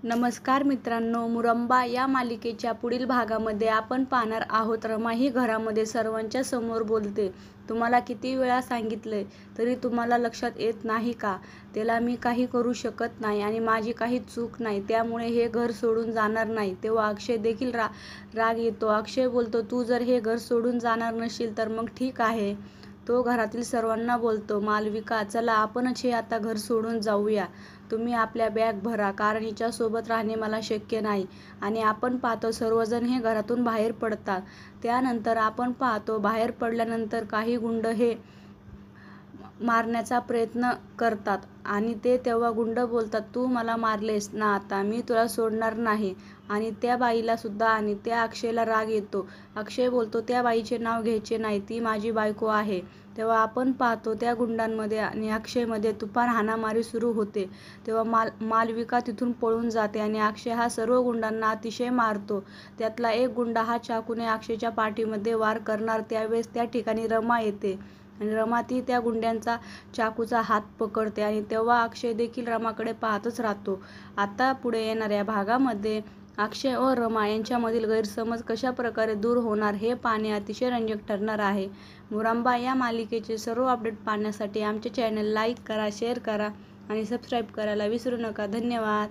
नमस्कार मित्रांनो, मुरंबा या मालिकेच्या पुढील भागामध्ये आपण पाहणार आहोत. रमा ही घरामध्ये सर्वांच्या समोर बोलते. तुम्हाला किती वेळा सांगितलंय तरी तुम्हाला लक्षात येत नाही का? त्याला मी काही करू शकत नाही आणि माझी काही चूक नाही, त्यामुळे हे घर सोडून जाणार नाही. तेव्हा अक्षय देखील राग येतो. अक्षय बोलतो, तू जर हे घर सोडून जाणार नशील तर मग ठीक आहे. तो घरातील सर्वांना बोलतो, मालविका चला आपणच हे आता घर सोडून जाऊया. तुम्ही आपल्या बॅग भरा, कारण हिच्यासोबत राहणे मला शक्य नाही. आणि आपण पाहतो सर्वजण हे घरातून बाहेर पडतात. त्यानंतर आपण पाहतो बाहेर पडल्यानंतर काही गुंड हे मारण्याचा प्रयत्न करतात आणि तेव्हा गुंड बोलतात, तू मला मारलेस ना, आता मी तुला सोडणार नाही. आणि त्या बाईला सुद्धा आणि त्या अक्षयला राग येतो. अक्षय बोलतो, त्या बाईचे नाव घ्यायचे नाही, ती माझी बायको आहे. तेव्हा आपण पाहतो त्या गुंडांमध्ये आणि अक्षयमध्ये तुफान हाणामारी सुरू होते. तेव्हा मालविका तिथून पळून जाते आणि अक्षय हा सर्व गुंडांना अतिशय मारतो. त्यातला एक गुंडा हा चाकूने अक्षयच्या पाठीमध्ये वार करणार, त्यावेळेस त्या ठिकाणी रमा येते आणि रमा ती त्या गुंड्यांचा चाकूचा हात पकडते आणि तेव्हा अक्षय देखील रमाकडे पाहतच राहतो. आता पुढे येणाऱ्या भागामध्ये अक्षय व रमा यांच्यामधील गैरसमज कशा प्रकारे दूर होणार हे पाहणे अतिशय रंजक ठरणार आहे. मुरंबा या मालिकेचे सर्व अपडेट पाहण्यासाठी आमचे चॅनल लाईक करा, शेअर करा आणि सबस्क्राईब करायला विसरू नका. धन्यवाद.